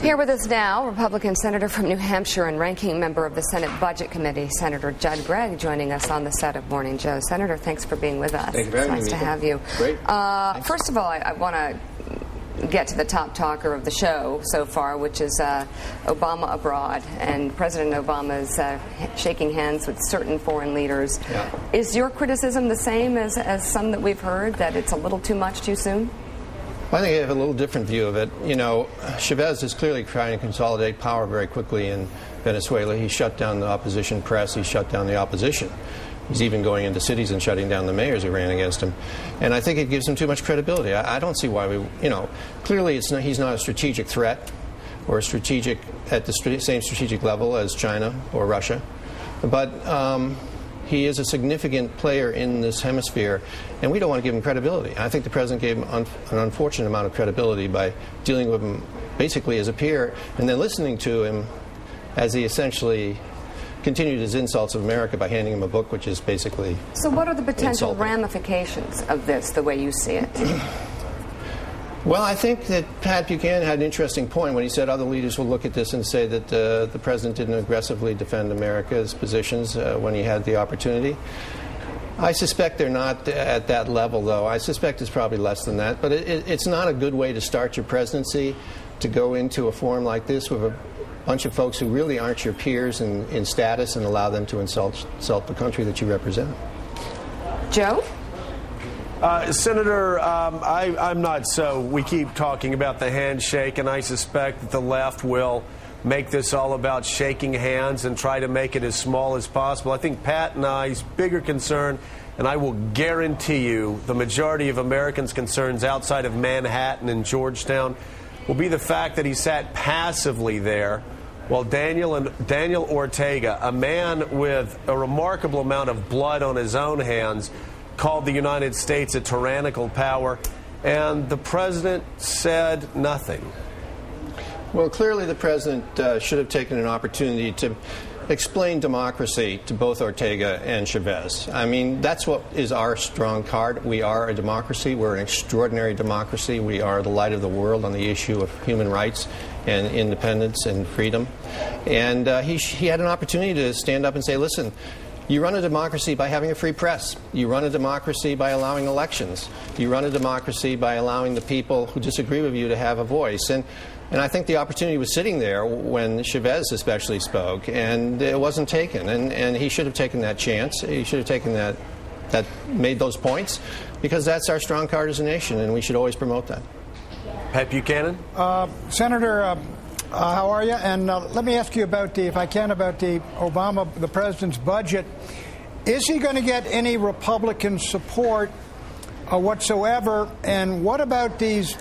Here with us now, Republican Senator from New Hampshire and ranking member of the Senate Budget Committee, Senator Judd Gregg, joining us on the set of Morning Joe. Senator, thanks for being with us. Thank you very much. It's nice to have you. Great. First of all, I want to get to the top talker of the show so far, which is Obama abroad. And President Obama is shaking hands with certain foreign leaders. Yeah. Is your criticism the same as some that we've heard, that it's a little too much too soon? I think I have a little different view of it. You know, Chavez is clearly trying to consolidate power very quickly in Venezuela. He shut down the opposition press. He shut down the opposition. He's even going into cities and shutting down the mayors who ran against him. And I think it gives him too much credibility. I don't see why we, clearly he's not a strategic threat or a strategic at the same strategic level as China or Russia. But he is a significant player in this hemisphere, and we don't want to give him credibility. I think the president gave him an unfortunate amount of credibility by dealing with him basically as a peer and then listening to him as he essentially continued his insults of America by handing him a book which is basically So what are the potential insulting. Ramifications of this, the way you see it? Well, I think that Pat Buchanan had an interesting point when he said other leaders will look at this and say that the president didn't aggressively defend America's positions when he had the opportunity. I suspect they're not at that level, though. I suspect it's probably less than that. But it's not a good way to start your presidency, to go into a forum like this with a bunch of folks who really aren't your peers in status and allow them to insult the country that you represent. Joe? Senator, I'm not so. We keep talking about the handshake, and I suspect that the left will make this all about shaking hands and try to make it as small as possible. I think Pat and I's bigger concern, and I will guarantee you the majority of Americans' concerns outside of Manhattan and Georgetown, will be the fact that he sat passively there while Daniel Ortega, a man with a remarkable amount of blood on his own hands, called the United States a tyrannical power, and the president said nothing. Well, clearly the president should have taken an opportunity to explain democracy to both Ortega and Chavez. I mean, that's what is our strong card. We are a democracy. We're an extraordinary democracy. We are the light of the world on the issue of human rights and independence and freedom. And he had an opportunity to stand up and say, listen, you run a democracy by having a free press. You run a democracy by allowing elections. You run a democracy by allowing the people who disagree with you to have a voice. And I think the opportunity was sitting there when Chavez especially spoke, and it wasn't taken. And he should have taken that chance. He should have taken that made those points, because that's our strong card as a nation, and we should always promote that. Pat Buchanan? Senator, how are you? And let me ask you about the Obama, the president's budget. Is he going to get any Republican support whatsoever? And what about these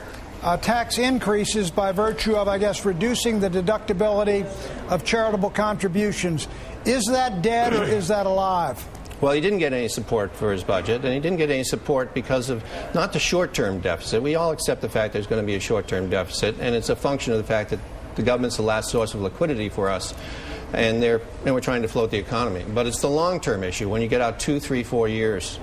tax increases by virtue of, I guess, reducing the deductibility of charitable contributions? Is that dead or is that alive? Well, he didn't get any support for his budget, and he didn't get any support because of not the short-term deficit. We all accept the fact there's going to be a short-term deficit, and it's a function of the fact that the government's the last source of liquidity for us, and we're trying to float the economy. But it's the long-term issue. When you get out 2, 3, 4 years,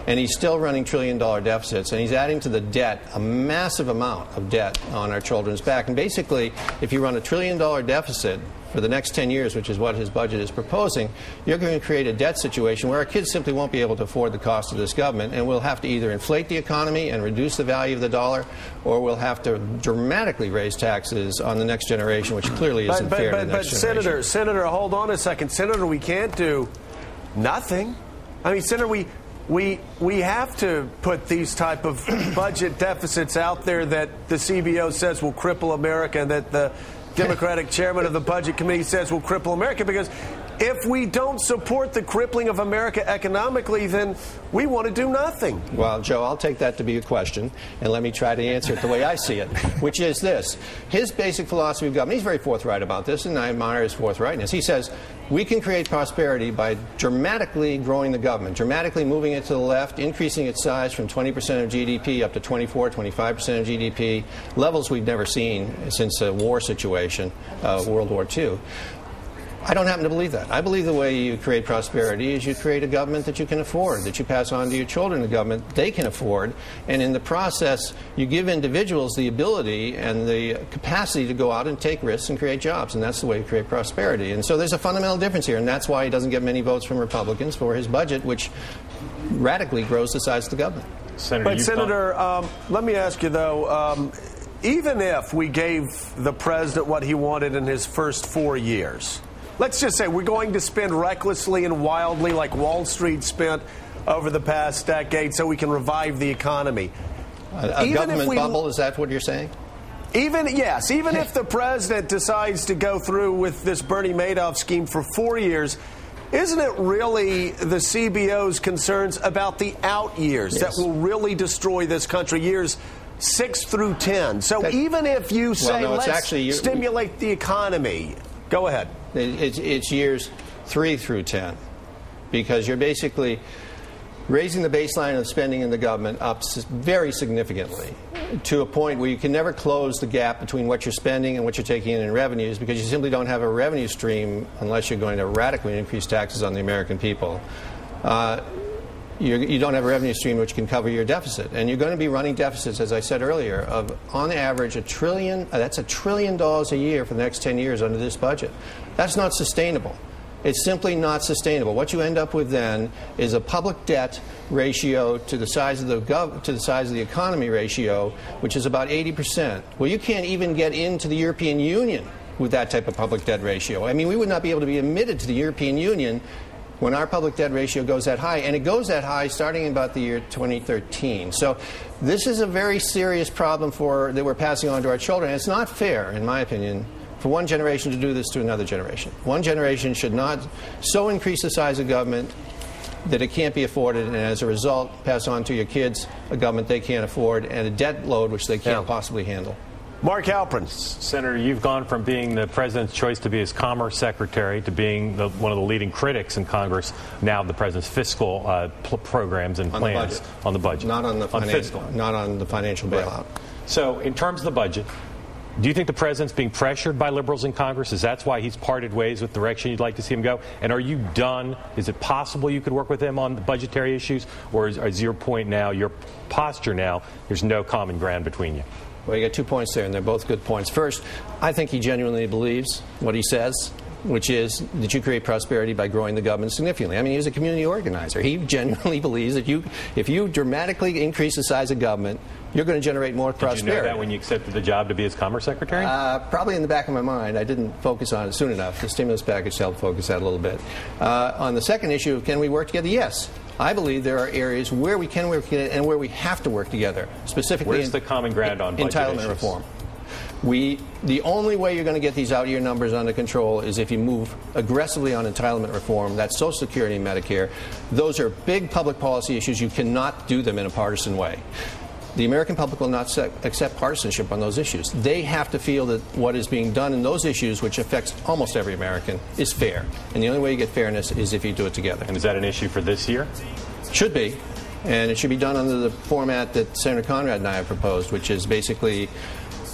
and he's still running trillion-dollar deficits, and he's adding to the debt a massive amount of debt on our children's back. And basically, if you run a trillion-dollar deficit for the next 10 years, which is what his budget is proposing, you're going to create a debt situation where our kids simply won't be able to afford the cost of this government, and we'll have to either inflate the economy and reduce the value of the dollar, or we'll have to dramatically raise taxes on the next generation, which clearly isn't fair to the next generation. Senator, hold on a second. Senator, we can't do nothing. I mean, Senator, we have to put these type of budget deficits out there that the CBO says will cripple America, and that the Democratic chairman of the Budget Committee says will cripple America, because if we don't support the crippling of America economically, then we want to do nothing. Well, Joe, I'll take that to be a question, and let me try to answer it the way I see it, which is this. His basic philosophy of government, he's very forthright about this, and I admire his forthrightness. He says, we can create prosperity by dramatically growing the government, dramatically moving it to the left, increasing its size from 20% of GDP up to 24, 25% of GDP, levels we've never seen since a war situation, World War II. I don't happen to believe that. I believe the way you create prosperity is you create a government that you can afford, that you pass on to your children a government they can afford, and in the process you give individuals the ability and the capacity to go out and take risks and create jobs, and that's the way you create prosperity. And so there's a fundamental difference here, and that's why he doesn't get many votes from Republicans for his budget, which radically grows the size of the government. Senator, let me ask you, though, even if we gave the president what he wanted in his first 4 years, let's just say we're going to spend recklessly and wildly like Wall Street spent over the past decade so we can revive the economy. A government bubble, is that what you're saying? Yes, even if the president decides to go through with this Bernie Madoff scheme for 4 years, isn't it really the CBO's concerns about the out years that will really destroy this country, years 6 through 10? So even if you say, let's stimulate the economy, go ahead. It's years 3 through 10, because you're basically raising the baseline of spending in the government up very significantly to a point where you can never close the gap between what you're spending and what you're taking in revenues, because you simply don't have a revenue stream unless you're going to radically increase taxes on the American people. You don't have a revenue stream which can cover your deficit, and you're going to be running deficits, as I said earlier, of on average $1 trillion. That's $1 trillion a year for the next 10 years under this budget. That's not sustainable. It's simply not sustainable. What you end up with then is a public debt ratio to the size of the economy ratio, which is about 80%. Well, you can't even get into the European Union with that type of public debt ratio. I mean, we would not be able to be admitted to the European Union when our public debt ratio goes that high, and it goes that high starting in about the year 2013. So this is a very serious problem that we're passing on to our children. And it's not fair, in my opinion, for one generation to do this to another generation. One generation should not so increase the size of government that it can't be afforded, and as a result pass on to your kids a government they can't afford and a debt load which they can't possibly handle. Mark Halperin. Senator, you've gone from being the president's choice to be his commerce secretary to being one of the leading critics in Congress now of the president's fiscal programs and plans on the budget. Not on the financial bailout. Right. So in terms of the budget, do you think the president's being pressured by liberals in Congress? Is that why he's parted ways with the direction you'd like to see him go? And are you done? Is it possible you could work with him on the budgetary issues? Or is your point now, your posture now, there's no common ground between you? Well, you got 2 points there, and they're both good points. First, I think he genuinely believes what he says, which is that you create prosperity by growing the government significantly. I mean, he was a community organizer. He genuinely believes that if you dramatically increase the size of government, you're going to generate more prosperity. Did you know that when you accepted the job to be his commerce secretary? Probably in the back of my mind. I didn't focus on it soon enough. The stimulus package helped focus that a little bit. On the second issue, can we work together? Yes. I believe there are areas where we can work together and where we have to work together, specifically Where's the common ground on budget entitlement issues? reform. The only way you're going to get these out-year numbers under control is if you move aggressively on entitlement reform. That's Social Security and Medicare. Those are big public policy issues. You cannot do them in a partisan way. The American public will not accept partisanship on those issues. They have to feel that what is being done in those issues, which affects almost every American, is fair. And the only way you get fairness is if you do it together. And is that an issue for this year? Should be. And it should be done under the format that Senator Conrad and I have proposed, which is basically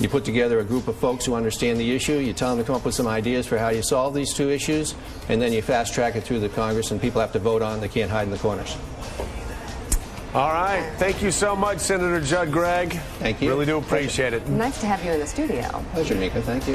you put together a group of folks who understand the issue, you tell them to come up with some ideas for how you solve these two issues, and then you fast-track it through the Congress, and people have to vote on it. They can't hide in the corners. All right. Thank you so much, Senator Judd Gregg. Thank you. Really do appreciate it. Nice to have you in the studio. Pleasure, Mika. Thank you.